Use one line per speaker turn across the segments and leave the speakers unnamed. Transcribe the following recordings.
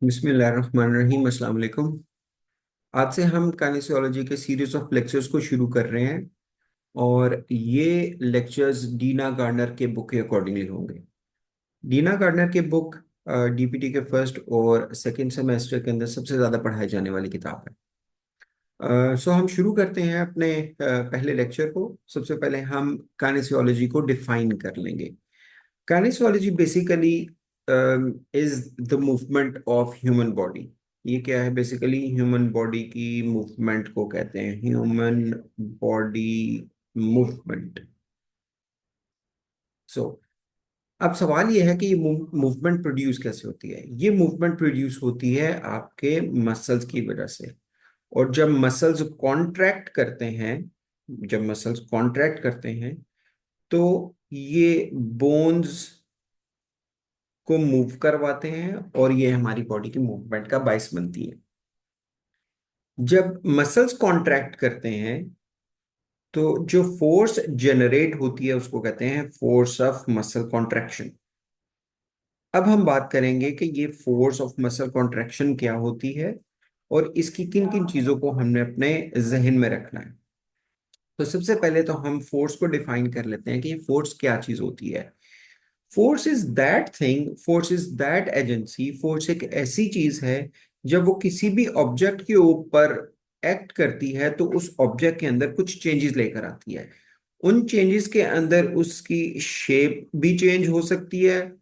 बिस्मिल्लाहिर्रहमानिर्रहीम। अस्सलाम वालेकुम। आज से हम काइनेसियोलॉजी के सीरीज ऑफ लेक्चर्स को शुरू कर रहे हैं और ये लेक्चर्स डीना गार्नर के बुक के अकॉर्डिंगली होंगे। डीना गार्नर के बुक डीपीटी के फर्स्ट और सेकंड सेमेस्टर के अंदर सबसे ज़्यादा पढ़ाई जाने वाली किताब है। सो हम शुरू करते हैं अपने पहले लेक्चर को। सबसे पहले हम काइनेसियोलॉजी को डिफाइन कर लेंगे। काइनेसियोलॉजी basically is the movement of human body. ये क्या है? बेसिकली ह्यूमन बॉडी की मूवमेंट को कहते हैं ह्यूमन बॉडी मूवमेंट। सो अब सवाल ये है कि ये मूवमेंट प्रोड्यूस कैसे होती है? ये मूवमेंट प्रोड्यूस होती है आपके मसल्स की वजह से। और जब मसल्स कॉन्ट्रैक्ट करते हैं तो ये बोन्स को मूव करवाते हैं और ये हमारी बॉडी की मूवमेंट का बायस बनती है। जब मसल्स कॉन्ट्रैक्ट करते हैं तो जो फोर्स जनरेट होती है उसको कहते हैं फोर्स ऑफ मसल कॉन्ट्रैक्शन। अब हम बात करेंगे कि ये फोर्स ऑफ मसल कॉन्ट्रैक्शन क्या होती है और इसकी किन किन चीजों को हमने अपने जहन में रखना है। तो सबसे पहले तो हम फोर्स को डिफाइन कर लेते हैं कि ये फोर्स क्या चीज होती है। Force is that agency. Force एक ऐसी चीज है जब वो किसी भी ऑब्जेक्ट के ऊपर एक्ट करती है तो उस ऑब्जेक्ट के अंदर कुछ चेंजेस लेकर आती है। उन चेंजेस के अंदर उसकी शेप भी चेंज हो सकती है,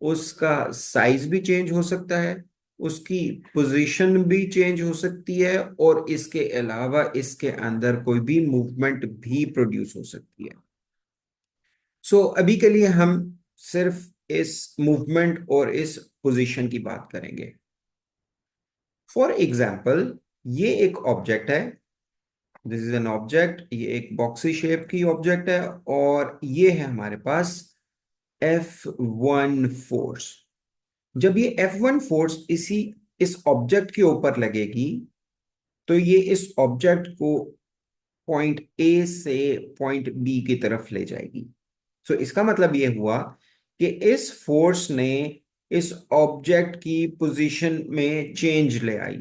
उसका साइज भी चेंज हो सकता है, उसकी पोजीशन भी चेंज हो सकती है और इसके अलावा इसके अंदर कोई भी मूवमेंट भी प्रोड्यूस हो सकती है। अभी के लिए हम सिर्फ इस मूवमेंट और इस पोजीशन की बात करेंगे। फॉर एग्जाम्पल, ये एक ऑब्जेक्ट है। This is an object. ये एक बॉक्सी शेप की ऑब्जेक्ट है और ये है हमारे पास F1 फोर्स। जब ये F1 फोर्स इस ऑब्जेक्ट के ऊपर लगेगी तो ये इस ऑब्जेक्ट को पॉइंट ए से पॉइंट बी की तरफ ले जाएगी। इसका मतलब ये हुआ कि इस फोर्स ने इस ऑब्जेक्ट की पोजीशन में चेंज ले आई।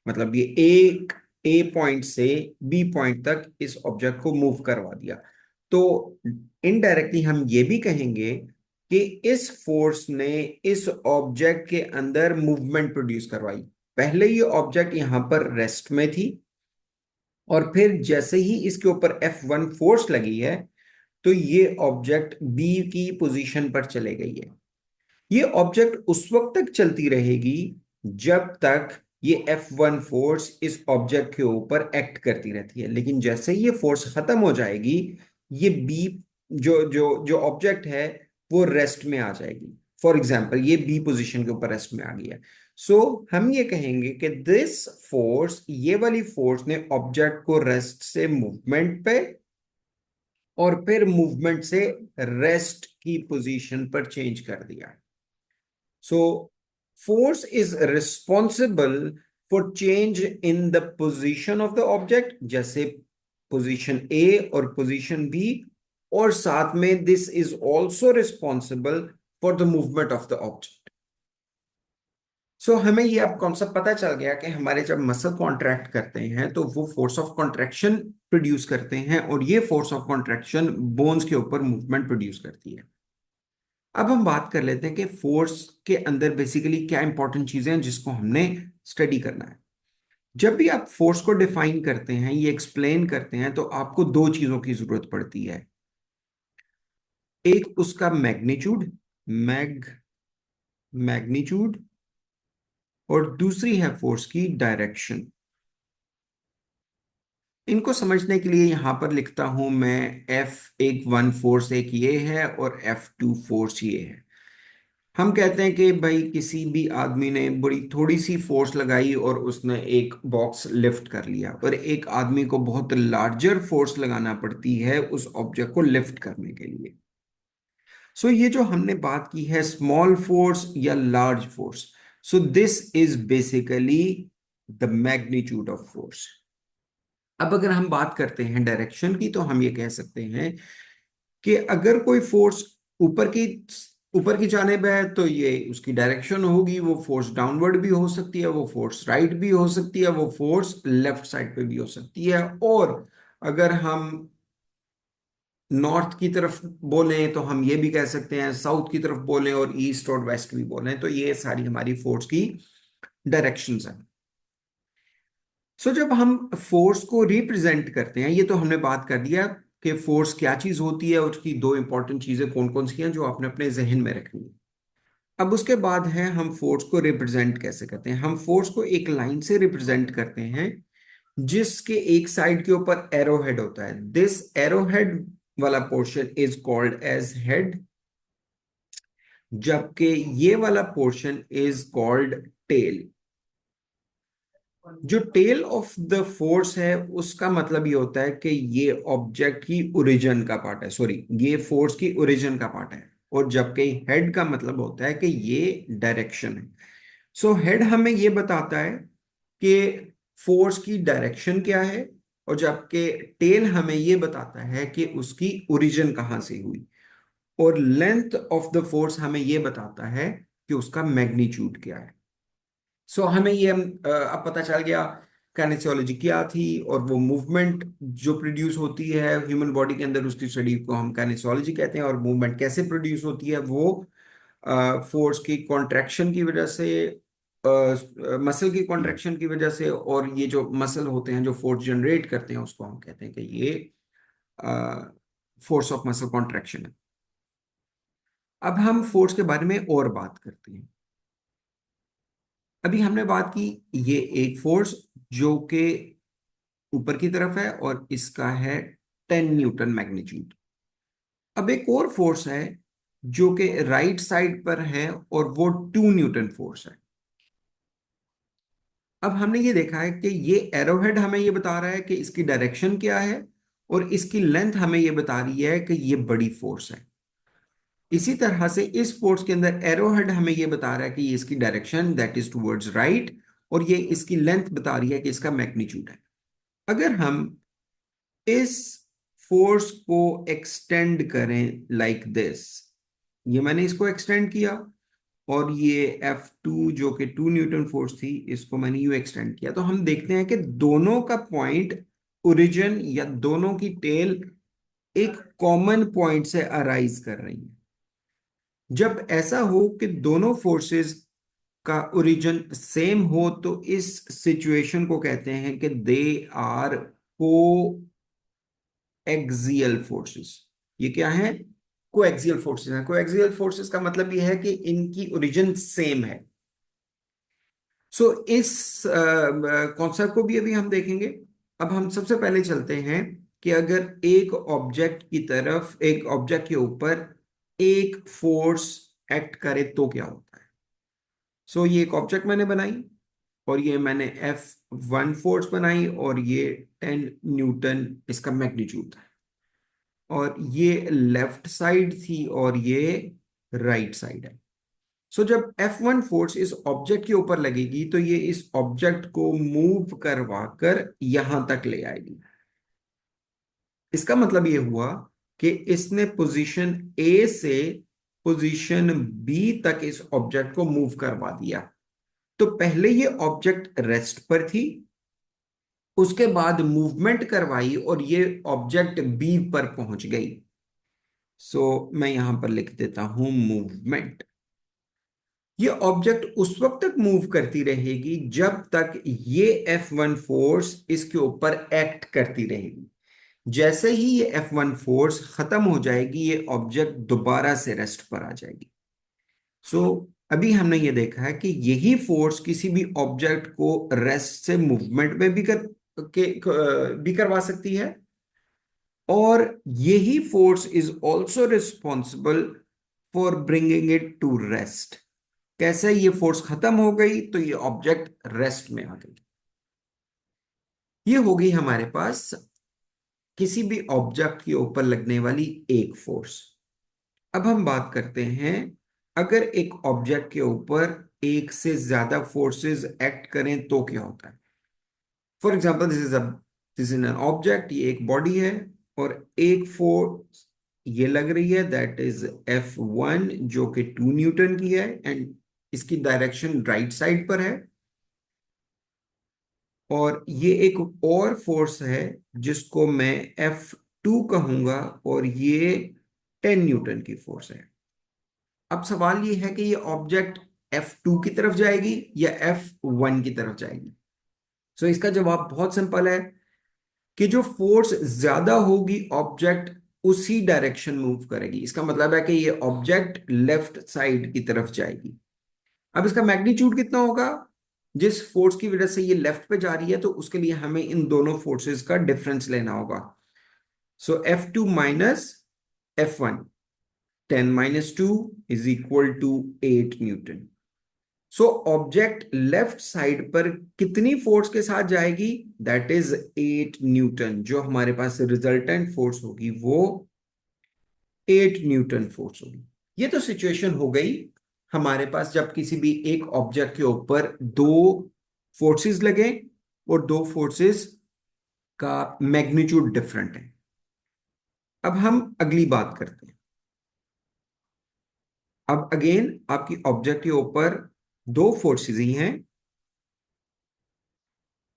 मतलब ये एक ए पॉइंट से बी पॉइंट तक इस ऑब्जेक्ट को मूव करवा दिया। तो इनडायरेक्टली हम ये भी कहेंगे कि इस फोर्स ने इस ऑब्जेक्ट के अंदर मूवमेंट प्रोड्यूस करवाई। पहले ये ऑब्जेक्ट यहां पर रेस्ट में थी और फिर जैसे ही इसके ऊपर F1 फोर्स लगी है तो ये ऑब्जेक्ट बी की पोजीशन पर चले गई है। ये ऑब्जेक्ट उस वक्त तक चलती रहेगी जब तक ये F1 फोर्स इस ऑब्जेक्ट के ऊपर एक्ट करती रहती है, लेकिन जैसे ही ये फोर्स खत्म हो जाएगी ये बी जो जो जो ऑब्जेक्ट है वो रेस्ट में आ जाएगी। फॉर एग्जाम्पल, ये बी पोजीशन के ऊपर रेस्ट में आ गया। हम ये कहेंगे कि दिस फोर्स, ये वाली फोर्स ने ऑब्जेक्ट को रेस्ट से मूवमेंट पे और फिर मूवमेंट से रेस्ट की पोजीशन पर चेंज कर दिया। So force is responsible for change in the position of the object, जैसे पोजीशन ए और पोजीशन बी, और साथ में this is also responsible for the movement of the object. हमें ये अब कॉन्सेप्ट पता चल गया कि हमारे जब मसल कॉन्ट्रैक्ट करते हैं तो वो फोर्स ऑफ कॉन्ट्रैक्शन प्रोड्यूस करते हैं और ये फोर्स ऑफ कॉन्ट्रैक्शन बोन्स के ऊपर मूवमेंट प्रोड्यूस करती है। अब हम बात कर लेते हैं कि फोर्स के अंदर बेसिकली क्या इंपॉर्टेंट चीजें हैं जिसको हमने स्टडी करना है। जब भी आप फोर्स को डिफाइन करते हैं, ये एक्सप्लेन करते हैं, तो आपको दो चीजों की जरूरत पड़ती है। एक उसका मैग्नीट्यूड, मैग्नीट्यूड, और दूसरी है फोर्स की डायरेक्शन। इनको समझने के लिए यहां पर लिखता हूं मैं F1 फोर्स एक ये है और F2 फोर्स ये है। हम कहते हैं कि भाई किसी भी आदमी ने बड़ी थोड़ी सी फोर्स लगाई और उसने एक बॉक्स लिफ्ट कर लिया, और एक आदमी को बहुत लार्जर फोर्स लगाना पड़ती है उस ऑब्जेक्ट को लिफ्ट करने के लिए। ये जो हमने बात की है स्मॉल फोर्स या large force, this is basically the magnitude of force. अब अगर हम बात करते हैं डायरेक्शन की तो हम ये कह सकते हैं कि अगर कोई फोर्स ऊपर की ऊपर की जानिब है तो ये उसकी डायरेक्शन होगी, वो फोर्स डाउनवर्ड भी हो सकती है, वो फोर्स राइट भी हो सकती है, वो फोर्स लेफ्ट साइड पे भी हो सकती है। और अगर हम नॉर्थ की तरफ बोलें तो हम ये भी कह सकते हैं, साउथ की तरफ बोलें और ईस्ट और वेस्ट भी बोलें, तो ये सारी हमारी फोर्स की डायरेक्शंस हैं। सो जब हम फोर्स को रिप्रेजेंट करते हैं, ये तो हमने बात कर दिया कि फोर्स क्या चीज होती है, उसकी दो इंपॉर्टेंट चीजें कौन कौन सी हैं जो आपने अपने जहन में रखनी है। अब उसके बाद है हम फोर्स को रिप्रेजेंट कैसे करते हैं। हम फोर्स को एक लाइन से रिप्रेजेंट करते हैं जिसके एक साइड के ऊपर एरो हेड होता है। दिस एरो हेड वाला portion is called as head, जबकि ये वाला पोर्शन इज कॉल्ड टेल। जो टेल ऑफ द फोर्स है उसका मतलब ये होता है कि ये ऑब्जेक्ट की ओरिजिन का पार्ट है, सॉरी ये फोर्स की ओरिजिन का पार्ट है। और जबकि हेड का मतलब होता है कि ये डायरेक्शन है। सो हेड हमें ये बताता है कि फोर्स की डायरेक्शन क्या है, और जबकि टेल हमें ये बताता है कि उसकी ओरिजिन कहाँ से हुई। और लेंथ ऑफ द फोर्स हमें ये बताता है कि उसका मैग्नीट्यूड क्या है। सो हमें ये अब पता चल गया काइनेसियोलॉजी क्या थी, और वो मूवमेंट जो प्रोड्यूस होती है ह्यूमन बॉडी के अंदर, उसकी स्टडी को हम काइनेसियोलॉजी कहते हैं। और मूवमेंट कैसे प्रोड्यूस होती है, वो फोर्स की कॉन्ट्रैक्शन की वजह से, मसल की कॉन्ट्रैक्शन की वजह से, और ये जो मसल होते हैं जो फोर्स जनरेट करते हैं उसको हम कहते हैं कि ये फोर्स ऑफ मसल कॉन्ट्रैक्शन है। अब हम फोर्स के बारे में और बात करते हैं। अभी हमने बात की ये एक फोर्स जो कि ऊपर की तरफ है और इसका है 10 न्यूटन मैग्नीट्यूड। अब एक और फोर्स है जो कि राइट साइड पर है और वो 2 न्यूटन फोर्स है। अब हमने ये देखा है कि ये एरोहेड हमें ये बता रहा है कि इसकी डायरेक्शन क्या है, और इसकी लेंथ हमें ये बता रही है कि ये बड़ी फोर्स है। इसी तरह से इस फोर्स के अंदर एरोहेड हमें ये बता रहा है कि ये इसकी direction that is towards right, और ये इसकी लेंथ बता रही है कि इसका मैग्नीट्यूड है। अगर हम इस फोर्स को एक्सटेंड करें लाइक दिस, ये मैंने इसको एक्सटेंड किया, और ये F2 जो कि 2 न्यूटन फोर्स थी इसको मैंने यू एक्सटेंड किया, तो हम देखते हैं कि दोनों का पॉइंट ओरिजिन या दोनों की टेल एक कॉमन पॉइंट से अराइज कर रही है। जब ऐसा हो कि दोनों फोर्सेस का ओरिजिन सेम हो तो इस सिचुएशन को कहते हैं कि दे आर को एक्सियल फोर्सेस। ये क्या है? कोएक्सियल फोर्सेस हैं। कोएक्सियल फोर्सेस का मतलब ये है कि इनकी ओरिजिन सेम है। सो इस कॉन्सेप्ट को भी अभी हम देखेंगे। अब हम सबसे पहले चलते हैं कि अगर एक ऑब्जेक्ट की तरफ, एक ऑब्जेक्ट के ऊपर एक फोर्स एक्ट करे तो क्या होता है। सो ये एक ऑब्जेक्ट मैंने बनाई, और ये मैंने F1 फोर्स बनाई, और ये 10 न्यूटन इसका मैग्नीट्यूड था, और ये लेफ्ट साइड थी और ये राइट साइड है। सो जब F1 फोर्स इस ऑब्जेक्ट के ऊपर लगेगी तो ये इस ऑब्जेक्ट को मूव करवा कर यहां तक ले आएगी। इसका मतलब ये हुआ कि इसने पोजीशन ए से पोजीशन बी तक इस ऑब्जेक्ट को मूव करवा दिया। तो पहले ये ऑब्जेक्ट रेस्ट पर थी, उसके बाद मूवमेंट करवाई और ये ऑब्जेक्ट बी पर पहुंच गई। सो मैं यहां पर लिख देता हूं मूवमेंट। ये ऑब्जेक्ट उस वक्त तक मूव करती रहेगी जब तक ये F1 फोर्स इसके ऊपर एक्ट करती रहेगी। जैसे ही ये F1 फोर्स खत्म हो जाएगी ये ऑब्जेक्ट दोबारा से रेस्ट पर आ जाएगी। सो अभी हमने ये देखा है कि यही फोर्स किसी भी ऑब्जेक्ट को रेस्ट से मूवमेंट में भी करवा सकती है, और यही force is also responsible for bringing it to rest. कैसे? ये फोर्स खत्म हो गई तो ये ऑब्जेक्ट रेस्ट में आ गई। ये होगी हमारे पास किसी भी ऑब्जेक्ट के ऊपर लगने वाली एक फोर्स। अब हम बात करते हैं अगर एक ऑब्जेक्ट के ऊपर एक से ज्यादा फोर्सेस एक्ट करें तो क्या होता है। For example this is an object, ये एक बॉडी है, और एक फोर्स ये लग रही है, दैट इज F1 जो कि 2 न्यूटन की है एंड इसकी डायरेक्शन राइट साइड पर है। और ये एक और फोर्स है जिसको मैं F2 कहूंगा और ये 10 न्यूटन की फोर्स है। अब सवाल ये है कि ये ऑब्जेक्ट F2 की तरफ जाएगी या F1 की तरफ जाएगी। सो इसका जवाब बहुत सिंपल है कि जो फोर्स ज्यादा होगी ऑब्जेक्ट उसी डायरेक्शन मूव करेगी। इसका मतलब है कि ये ऑब्जेक्ट लेफ्ट साइड की तरफ जाएगी। अब इसका मैग्नीट्यूड कितना होगा? जिस फोर्स की वजह से ये लेफ्ट पे जा रही है तो उसके लिए हमें इन दोनों फोर्सेस का डिफरेंस लेना होगा। So F2 minus F1, 10 minus 2 is equal to 8 newton. So object left side पर कितनी फोर्स के साथ जाएगी? That is 8 newton. जो हमारे पास रिजल्टेंट फोर्स होगी वो 8 न्यूटन फोर्स होगी। ये तो सिचुएशन हो गई हमारे पास जब किसी भी एक ऑब्जेक्ट के ऊपर दो फोर्सेस लगे और दो फोर्सेस का मैग्नीट्यूड डिफरेंट है। अब हम अगली बात करते हैं। अब अगेन आपकी ऑब्जेक्ट के ऊपर दो फोर्सेस ही हैं।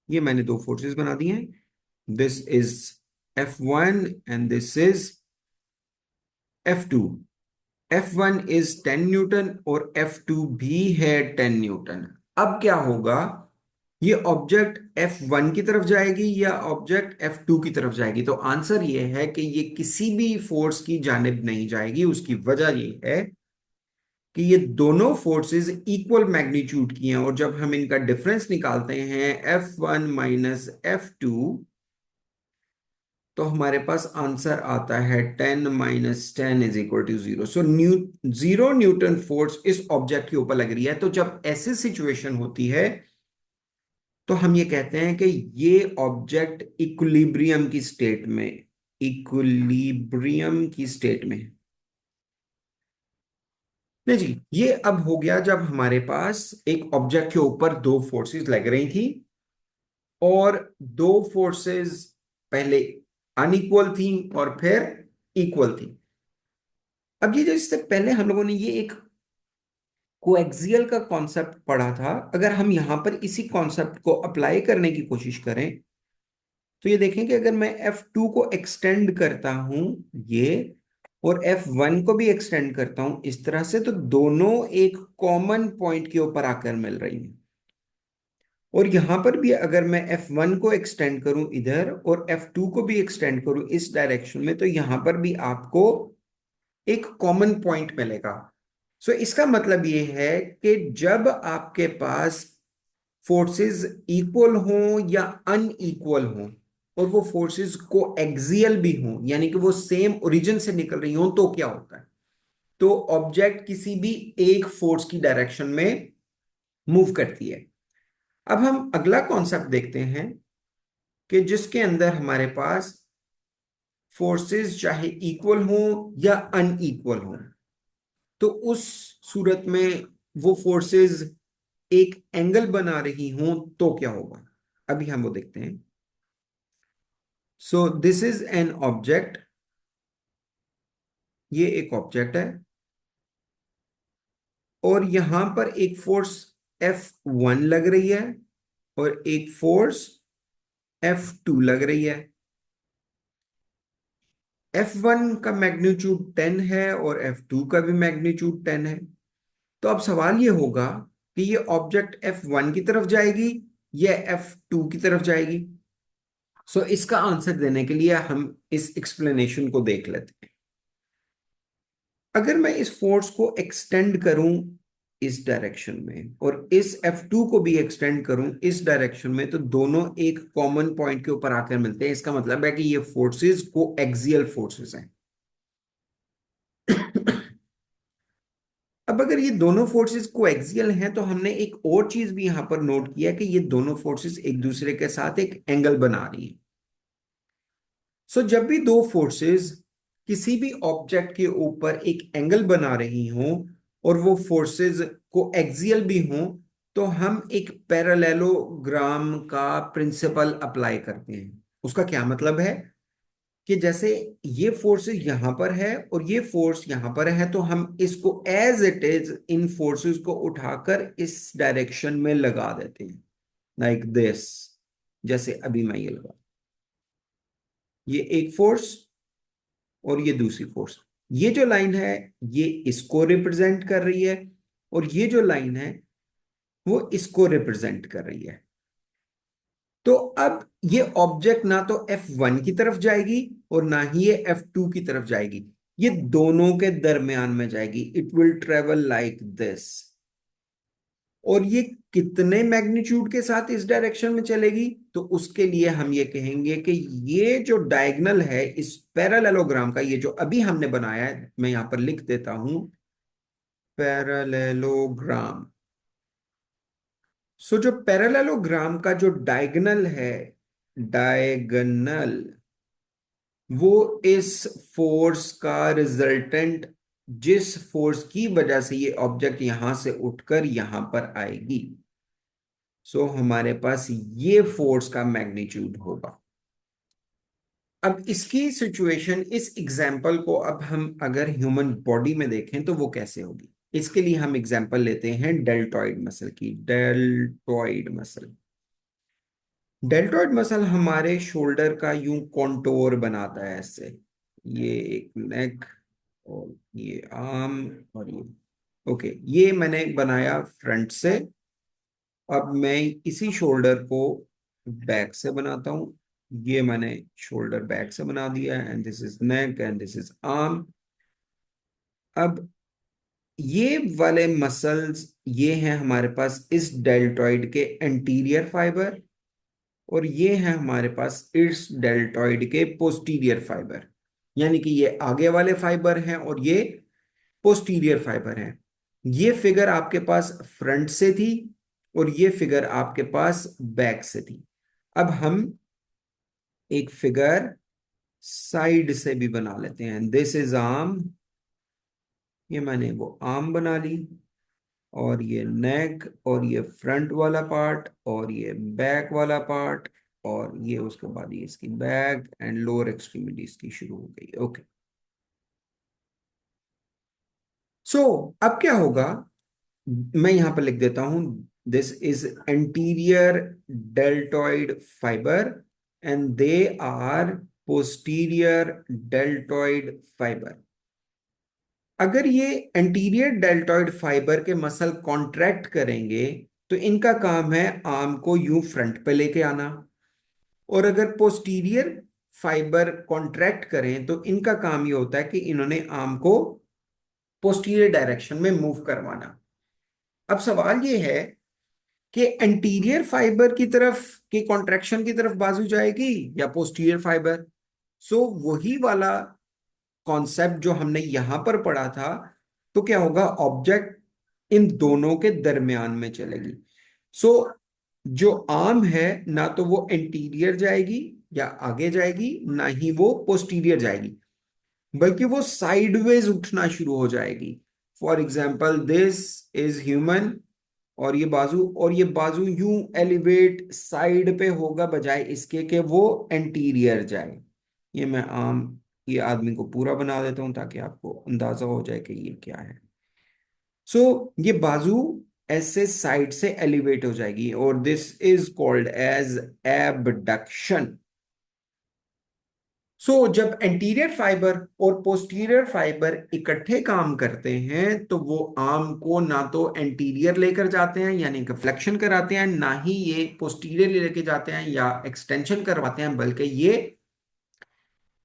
ये मैंने दो फोर्सेस बना दी हैं। This is F1 and this is F2। F1 is 10 Newton और F2 भी है 10 न्यूटन। अब क्या होगा? ये ऑब्जेक्ट F1 की तरफ जाएगी या ऑब्जेक्ट F2 की तरफ जाएगी? तो आंसर ये है कि ये किसी भी फोर्स की जानिब नहीं जाएगी। उसकी वजह ये है कि ये दोनों फोर्सेस इक्वल मैग्नीट्यूड की हैं और जब हम इनका डिफरेंस निकालते हैं F1 माइनस F2 तो हमारे पास आंसर आता है 10 minus 10 is equal to 0। So 0 newton force इस ऑब्जेक्ट के ऊपर लग रही है। तो जब ऐसी सिचुएशन होती है तो हम ये कहते हैं कि ये ऑब्जेक्ट इक्विलिब्रियम की स्टेट में, इक्विलिब्रियम की स्टेट में। नहीं जी, ये अब हो गया जब हमारे पास एक ऑब्जेक्ट के ऊपर दो फोर्सेस लग रही थी और दो फोर्सेस पहले अनइक्वल थी और फिर इक्वल थी। अब ये जो इससे पहले हम लोगों ने ये एक कोएक्सियल का कॉन्सेप्ट पढ़ा था, अगर हम यहां पर इसी कॉन्सेप्ट को अप्लाई करने की कोशिश करें तो ये देखें कि अगर मैं F2 को एक्सटेंड करता हूं ये और F1 को भी एक्सटेंड करता हूं इस तरह से, तो दोनों एक कॉमन पॉइंट के ऊपर आकर मिल रही हैं। और यहां पर भी अगर मैं F1 को एक्सटेंड करूं इधर और F2 को भी एक्सटेंड करूं इस डायरेक्शन में तो यहां पर भी आपको एक कॉमन पॉइंट मिलेगा। सो इसका मतलब ये है कि जब आपके पास फोर्सेस इक्वल हों या अनइक्वल हों और वो फोर्सेस को एक्सियल भी हों यानी कि वो सेम ओरिजिन से निकल रही हों तो क्या होता है? तो ऑब्जेक्ट किसी भी एक फोर्स की डायरेक्शन में मूव करती है। अब हम अगला कॉन्सेप्ट देखते हैं कि जिसके अंदर हमारे पास फोर्सेस चाहे इक्वल हों या अनइक्वल हों तो उस सूरत में वो फोर्सेस एक एंगल बना रही हों तो क्या होगा? अभी हम वो देखते हैं। So this is an object. ये एक ऑब्जेक्ट है और यहां पर एक फोर्स F1 लग रही है और एक फोर्स F2 लग रही है। F1 का मैग्नीट्यूड 10 है और F2 का भी मैग्नीट्यूड 10 है। तो अब सवाल ये होगा कि ये ऑब्जेक्ट F1 की तरफ जाएगी या F2 की तरफ जाएगी। इसका आंसर देने के लिए हम इस एक्सप्लेनेशन को देख लेते हैं। अगर मैं इस फोर्स को एक्सटेंड करूं इस डायरेक्शन में और इस F2 को भी एक्सटेंड करूं इस डायरेक्शन में तो दोनों एक कॉमन पॉइंट के ऊपर आकर मिलते हैं। इसका मतलब है कि ये फोर्सेस को एक्सियल फोर्सेस हैं। अब अगर ये दोनों फोर्सेस को एक्सियल हैं तो हमने एक और चीज भी यहां पर नोट किया कि ये दोनों फोर्सेस एक दूसरे के साथ एक एंगल बना रही हैं। जब भी दो फोर्सेस किसी भी ऑब्जेक्ट के ऊपर एक एंगल बना रही हों और वो फोर्सेस को एक्सियल भी हों तो हम एक पैरेललोग्राम का प्रिंसिपल अप्लाई करते हैं। उसका क्या मतलब है? कि जैसे ये फोर्स यहां पर है और ये फोर्स यहां पर है, तो हम इसको एज इट इज इन फोर्सेस को उठाकर इस डायरेक्शन में लगा देते हैं, लाइक दिस। जैसे अभी मैं ये लगा, ये एक फोर्स और ये दूसरी फोर्स। ये जो लाइन है ये इसको रिप्रेजेंट कर रही है, और ये जो लाइन है वो इसको रिप्रेजेंट कर रही है। तो अब ये ऑब्जेक्ट ना तो F1 की तरफ जाएगी और ना ही ये F2 की तरफ जाएगी, ये दोनों के दरमियान में जाएगी। It will travel like this. और ये कितने मैग्नीट्यूड के साथ इस डायरेक्शन में चलेगी, तो उसके लिए हम ये कहेंगे कि ये जो डायगोनल है इस पैरेललोग्राम का, ये जो अभी हमने बनाया है, मैं यहां पर लिख देता हूं पैरेललोग्राम। सो जो पैरेललोग्राम का जो डायगोनल है, डायगोनल, वो इस फोर्स का रिजल्टेंट, जिस फोर्स की वजह से ये ऑब्जेक्ट यहां से उठकर यहां पर आएगी, सो हमारे पास ये फोर्स का मैग्नीट्यूड होगा। अब इसकी सिचुएशन, इस एग्जाम्पल को अब हम अगर ह्यूमन बॉडी में देखें तो वो कैसे होगी। इसके लिए हम एग्जाम्पल लेते हैं डेल्टॉइड मसल की। डेल्टॉइड मसल, डेल्टॉइड मसल हमारे शोल्डर का यूं कॉन्टोर बनाता है ऐसे। ये एक नेक और ये आर्म और ये, ओके, ये मैंने बनाया फ्रंट से। अब मैं इसी शोल्डर को बैक से बनाता हूं। ये मैंने शोल्डर बैक से बना दिया है, and this is neck and this is arm. अब ये वाले मसल्स ये हैं हमारे पास इस डेल्टॉइड के एंटीरियर फाइबर, और ये है हमारे पास इस डेल्टॉइड के पोस्टीरियर फाइबर। यानी कि ये आगे वाले फाइबर हैं और ये पोस्टीरियर फाइबर हैं। ये फिगर आपके पास फ्रंट से थी और ये फिगर आपके पास बैक से थी। अब हम एक फिगर साइड से भी बना लेते हैं। दिस इज आर्म, ये मैंने वो आर्म बना ली, और ये नेक, और ये फ्रंट वाला पार्ट, और ये बैक वाला पार्ट, और ये उसके बाद ये इसकी बैक एंड लोअर एक्सट्रीमिटी इसकी शुरू हो गई। ओके, सो अब क्या होगा, मैं यहां पर लिख देता हूं this is anterior deltoid fibre and they are posterior deltoid fibre. अगर ये एंटीरियर डेल्टॉइड फाइबर के मसल कॉन्ट्रैक्ट करेंगे तो इनका काम है आर्म को यूं फ्रंट पे लेके आना, और अगर पोस्टीरियर फाइबर कॉन्ट्रैक्ट करें तो इनका काम ये होता है कि इन्होंने आर्म को पोस्टीरियर डायरेक्शन में मूव करवाना। अब सवाल ये है कि एंटीरियर फाइबर की तरफ की कॉन्ट्रैक्शन की तरफ बाजू जाएगी या पोस्टीरियर फाइबर। सो वही वाला कॉन्सेप्ट जो हमने यहां पर पढ़ा था, तो क्या होगा, ऑब्जेक्ट इन दोनों के दरमियान में चलेगी। सो जो आर्म है ना तो वो एंटीरियर जाएगी या आगे जाएगी, ना ही वो पोस्टीरियर जाएगी, बल्कि वो साइडवेज उठना शुरू हो जाएगी। For example this is human, और ये बाजू यूं एलिवेट साइड पे होगा, बजाय इसके कि वो एंटीरियर जाए। ये मैं आम ये आदमी को पूरा बना देता हूं ताकि आपको अंदाजा हो जाए कि ये क्या है। सो ये बाजू ऐसे साइड से एलिवेट हो जाएगी, और this is called as abduction. So जब एंटीरियर फाइबर और पोस्टीरियर फाइबर इकट्ठे काम करते हैं तो वो आर्म को ना तो एंटीरियर लेकर जाते हैं यानी कि फ्लेक्शन कराते हैं, ना ही ये पोस्टीरियर लेके जाते हैं या एक्सटेंशन करवाते हैं, बल्कि ये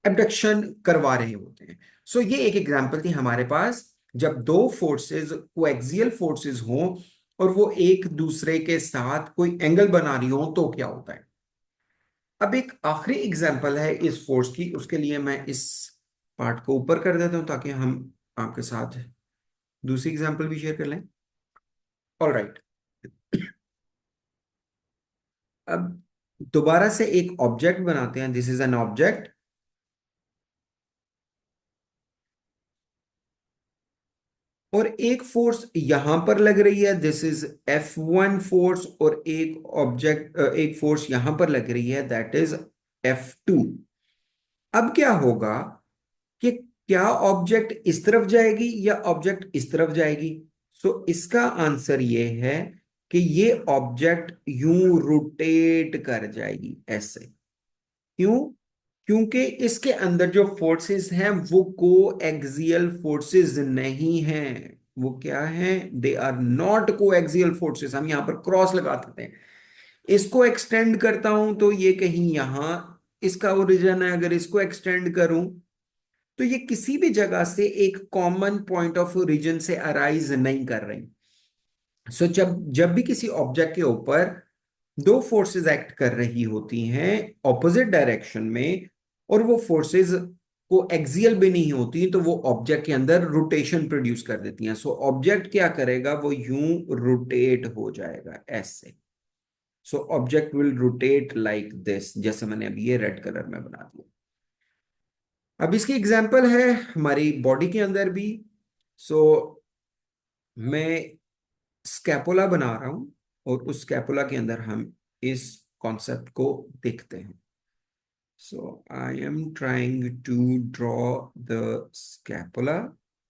एबडक्शन करवा रहे होते हैं। सो ये एक एग्जांपल थी हमारे पास, जब दो फोर्सेस कोएक्सियल फोर्सेस हों और वो एक दूसरे के साथ कोई एंगल बना रही हो तो क्या होता है। अब एक आखिरी एग्जांपल है इस फोर्स की, उसके लिए मैं इस पार्ट को ऊपर कर देता हूं ताकि हम आपके साथ दूसरी एग्जांपल भी शेयर कर लें। ऑल राइट, अब दोबारा से एक ऑब्जेक्ट बनाते हैं। दिस इज एन ऑब्जेक्ट, और एक फोर्स यहां पर लग रही है, दिस इज F1 फोर्स, और एक ऑब्जेक्ट एक फोर्स यहां पर लग रही है, दैट इज F2। अब क्या होगा कि क्या ऑब्जेक्ट इस तरफ जाएगी या ऑब्जेक्ट इस तरफ जाएगी? सो इसका आंसर ये है कि ये ऑब्जेक्ट यूं रोटेट कर जाएगी ऐसे। क्यों? क्योंकि इसके अंदर जो फोर्सेस हैं वो को एक्सियल फोर्सेस नहीं हैं। वो क्या है? दे आर नॉट को एक्सियल फोर्सेस। हम यहां पर क्रॉस लगा देते हैं। इसको एक्सटेंड करता हूं तो ये कहीं यहां इसका ओरिजिन है। अगर इसको एक्सटेंड करूं तो ये किसी भी जगह से एक कॉमन पॉइंट ऑफ ओरिजिन से अराइज नहीं कर रही। सो जब जब भी किसी ऑब्जेक्ट के ऊपर दो फोर्सेस एक्ट कर रही होती हैं ऑपोजिट डायरेक्शन में, और वो फोर्सेस को एक्सियल भी नहीं होती, तो वो ऑब्जेक्ट के अंदर रोटेशन प्रोड्यूस कर देती हैं। सो ऑब्जेक्ट क्या करेगा? वो यूं रोटेट हो जाएगा ऐसे। So object will rotate like this, जैसे मैंने अभी ये रेड कलर में बना दिया। अब इसकी एग्जांपल है हमारी बॉडी के अंदर भी। सो मैं स्कैपुला बना रहा हूं, और उस स्कैपुला के अंदर हम इस कॉन्सेप्ट को देखते हैं। So I am trying to draw the scapula.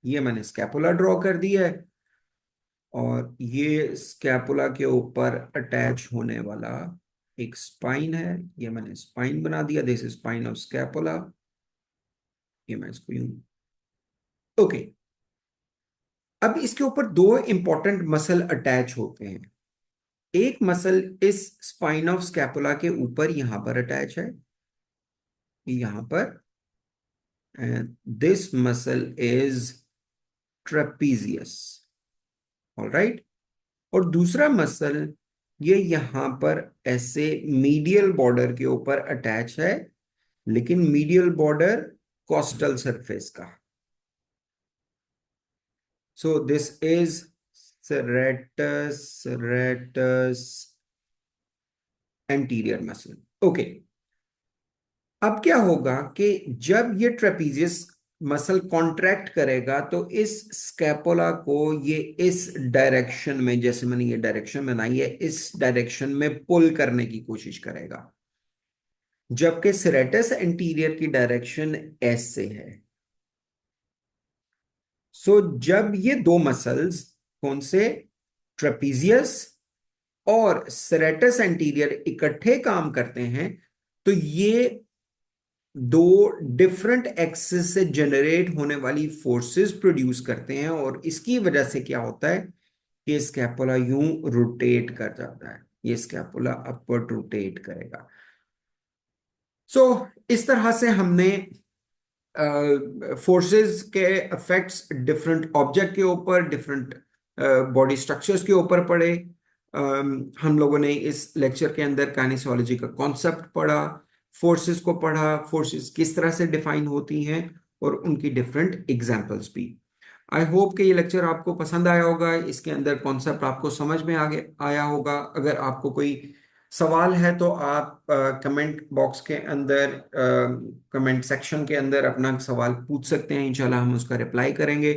ये मैंने स्कैपुला ड्रॉ कर दिया है, और ये स्कैपुला के ऊपर अटैच होने वाला एक स्पाइन है। ये मैंने स्पाइन बना दिया, this is spine of scapula. ये मैं इसको यूं, ओके। अब इसके ऊपर दो इंपॉर्टेंट मसल अटैच होते हैं। एक मसल इस स्पाइन ऑफ स्कैपुला के ऊपर यहां पर अटैच है, यहां पर, and this muscle is trapezius. All right. और दूसरा मसल ये यहां पर ऐसे मीडियल बॉर्डर के ऊपर अटैच है, लेकिन मीडियल बॉर्डर कॉस्टल सरफेस का। So this is serratus anterior muscle. Okay. अब क्या होगा कि जब ये ट्रेपीजियस मसल कॉन्ट्रैक्ट करेगा तो इस स्कैपुला को ये इस डायरेक्शन में, जैसे मैंने ये डायरेक्शन बनाई है, इस डायरेक्शन में पुल करने की कोशिश करेगा, जबकि सेरेटस एंटीरियर की डायरेक्शन ऐसे है। सो जब ये दो मसल्स, कौन से, ट्रेपीजियस और सेरेटस एंटीरियर, इकट्ठे काम करते हैं, तो ये दो डिफरेंट एक्सिस से जनरेट होने वाली फोर्सेस प्रोड्यूस करते हैं, और इसकी वजह से क्या होता है कि स्कैपुला यूं रोटेट कर जाता है। ये स्कैपुला अपवर्ड रोटेट करेगा। सो इस तरह से हमने फोर्सेस के इफेक्ट्स डिफरेंट ऑब्जेक्ट के ऊपर, डिफरेंट बॉडी स्ट्रक्चर्स के ऊपर पड़े। हम लोगों ने इस लेक्चर के अंदर काइनेसोलॉजी का कॉन्सेप्ट पढ़ा, फोर्सेस को पढ़ा, फोर्सेस किस तरह से डिफाइन होती हैं, और उनकी डिफरेंट एग्जांपल्स भी। आई होप कि ये लेक्चर आपको पसंद आया होगा, इसके अंदर कॉन्सेप्ट आपको समझ में आगे आया होगा। अगर आपको कोई सवाल है तो आप कमेंट बॉक्स के अंदर, कमेंट सेक्शन के अंदर अपना सवाल पूछ सकते हैं। इंशाल्लाह हम उसका रिप्लाई करेंगे।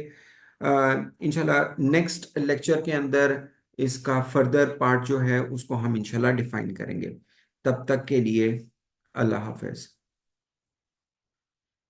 इंशाल्लाह नेक्स्ट लेक्चर के अंदर इसका फर्दर पार्ट जो है उसको हम इंशाल्लाह डिफाइन करेंगे। तब तक के लिए अल्लाह हाफिज।